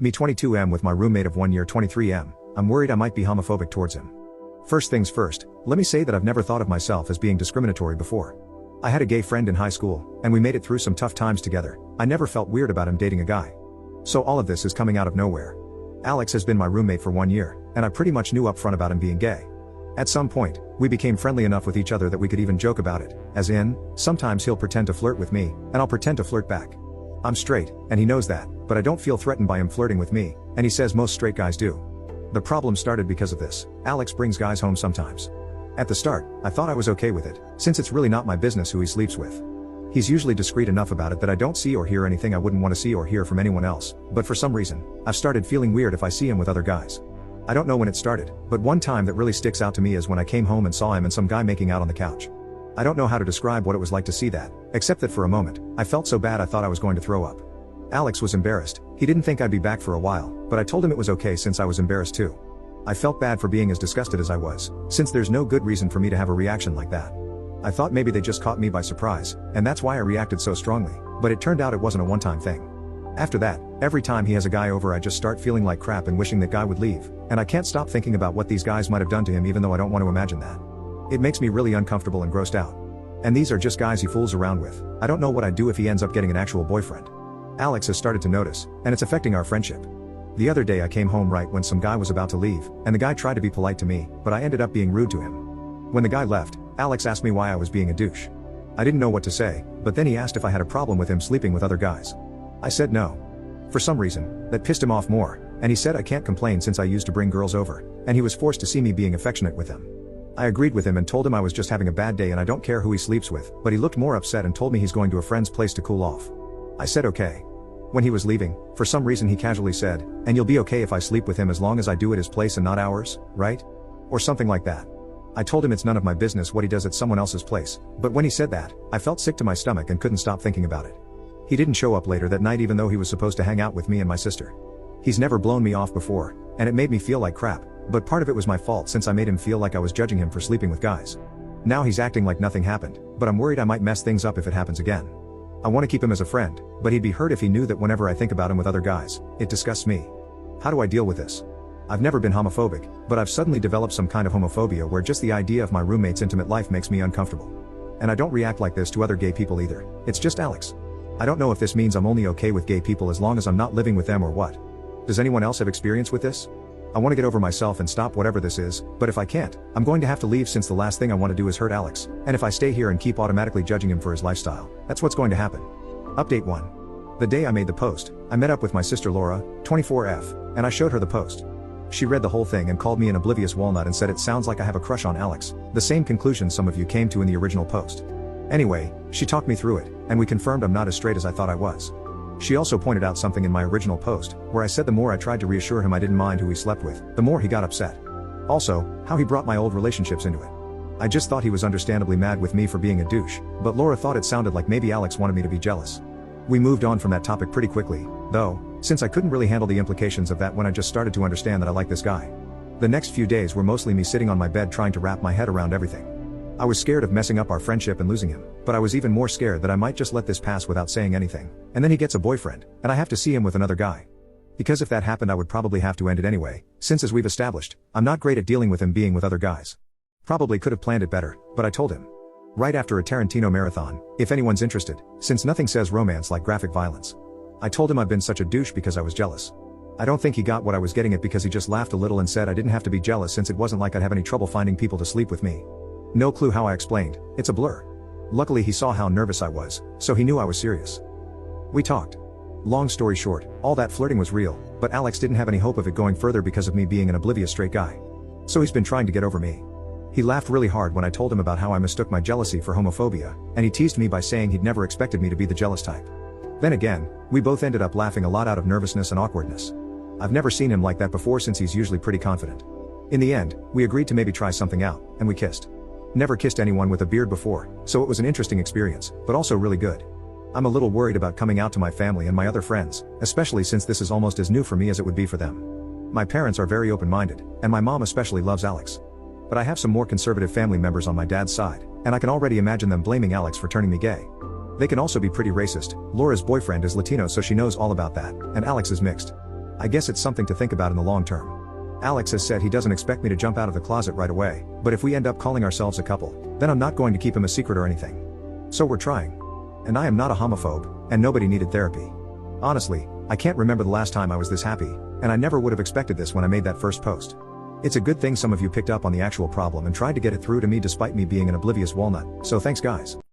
Me 22M with my roommate of 1 year 23M, I'm worried I might be homophobic towards him. First things first, let me say that I've never thought of myself as being discriminatory before. I had a gay friend in high school, and we made it through some tough times together. I never felt weird about him dating a guy. So all of this is coming out of nowhere. Alex has been my roommate for 1 year, and I pretty much knew upfront about him being gay. At some point, we became friendly enough with each other that we could even joke about it, as in, sometimes he'll pretend to flirt with me, and I'll pretend to flirt back. I'm straight, and he knows that, but I don't feel threatened by him flirting with me, and he says most straight guys do. The problem started because of this. Alex brings guys home sometimes. At the start, I thought I was okay with it, since it's really not my business who he sleeps with. He's usually discreet enough about it that I don't see or hear anything I wouldn't want to see or hear from anyone else, but for some reason, I've started feeling weird if I see him with other guys. I don't know when it started, but one time that really sticks out to me is when I came home and saw him and some guy making out on the couch. I don't know how to describe what it was like to see that, except that for a moment, I felt so bad I thought I was going to throw up. Alex was embarrassed. He didn't think I'd be back for a while, but I told him it was okay since I was embarrassed too. I felt bad for being as disgusted as I was, since there's no good reason for me to have a reaction like that. I thought maybe they just caught me by surprise, and that's why I reacted so strongly, but it turned out it wasn't a one-time thing. After that, every time he has a guy over I just start feeling like crap and wishing that guy would leave, and I can't stop thinking about what these guys might have done to him even though I don't want to imagine that. It makes me really uncomfortable and grossed out. And these are just guys he fools around with. I don't know what I'd do if he ends up getting an actual boyfriend. Alex has started to notice, and it's affecting our friendship. The other day I came home right when some guy was about to leave, and the guy tried to be polite to me, but I ended up being rude to him. When the guy left, Alex asked me why I was being a douche. I didn't know what to say, but then he asked if I had a problem with him sleeping with other guys. I said no. For some reason, that pissed him off more, and he said I can't complain since I used to bring girls over, and he was forced to see me being affectionate with them. I agreed with him and told him I was just having a bad day and I don't care who he sleeps with, but he looked more upset and told me he's going to a friend's place to cool off. I said okay. When he was leaving, for some reason he casually said, "And you'll be okay if I sleep with him as long as I do at his place and not ours, right?" Or something like that. I told him it's none of my business what he does at someone else's place, but when he said that, I felt sick to my stomach and couldn't stop thinking about it. He didn't show up later that night even though he was supposed to hang out with me and my sister. He's never blown me off before, and it made me feel like crap, but part of it was my fault since I made him feel like I was judging him for sleeping with guys. Now he's acting like nothing happened, but I'm worried I might mess things up if it happens again. I want to keep him as a friend, but he'd be hurt if he knew that whenever I think about him with other guys, it disgusts me. How do I deal with this? I've never been homophobic, but I've suddenly developed some kind of homophobia where just the idea of my roommate's intimate life makes me uncomfortable. And I don't react like this to other gay people either, it's just Alex. I don't know if this means I'm only okay with gay people as long as I'm not living with them or what. Does anyone else have experience with this? I want to get over myself and stop whatever this is, but if I can't, I'm going to have to leave since the last thing I want to do is hurt Alex, and if I stay here and keep automatically judging him for his lifestyle, that's what's going to happen. Update 1. The day I made the post, I met up with my sister Laura, 24F, and I showed her the post. She read the whole thing and called me an oblivious walnut and said it sounds like I have a crush on Alex, the same conclusion some of you came to in the original post. Anyway, she talked me through it, and we confirmed I'm not as straight as I thought I was. She also pointed out something in my original post, where I said the more I tried to reassure him I didn't mind who he slept with, the more he got upset. Also, how he brought my old relationships into it. I just thought he was understandably mad with me for being a douche, but Laura thought it sounded like maybe Alex wanted me to be jealous. We moved on from that topic pretty quickly, though, since I couldn't really handle the implications of that when I just started to understand that I like this guy. The next few days were mostly me sitting on my bed trying to wrap my head around everything. I was scared of messing up our friendship and losing him, but I was even more scared that I might just let this pass without saying anything, and then he gets a boyfriend, and I have to see him with another guy. Because if that happened I would probably have to end it anyway, since as we've established, I'm not great at dealing with him being with other guys. Probably could have planned it better, but I told him. Right after a Tarantino marathon, if anyone's interested, since nothing says romance like graphic violence. I told him I've been such a douche because I was jealous. I don't think he got what I was getting at because he just laughed a little and said I didn't have to be jealous since it wasn't like I'd have any trouble finding people to sleep with me. No clue how I explained, it's a blur. Luckily he saw how nervous I was, so he knew I was serious. We talked. Long story short, all that flirting was real, but Alex didn't have any hope of it going further because of me being an oblivious straight guy. So he's been trying to get over me. He laughed really hard when I told him about how I mistook my jealousy for homophobia, and he teased me by saying he'd never expected me to be the jealous type. Then again, we both ended up laughing a lot out of nervousness and awkwardness. I've never seen him like that before since he's usually pretty confident. In the end, we agreed to maybe try something out, and we kissed. Never kissed anyone with a beard before, so it was an interesting experience, but also really good. I'm a little worried about coming out to my family and my other friends, especially since this is almost as new for me as it would be for them. My parents are very open-minded, and my mom especially loves Alex. But I have some more conservative family members on my dad's side, and I can already imagine them blaming Alex for turning me gay. They can also be pretty racist. Laura's boyfriend is Latino so she knows all about that, and Alex is mixed. I guess it's something to think about in the long term. Alex has said he doesn't expect me to jump out of the closet right away, but if we end up calling ourselves a couple, then I'm not going to keep him a secret or anything. So we're trying. And I am not a homophobe, and nobody needed therapy. Honestly, I can't remember the last time I was this happy, and I never would have expected this when I made that first post. It's a good thing some of you picked up on the actual problem and tried to get it through to me despite me being an oblivious walnut, so thanks guys.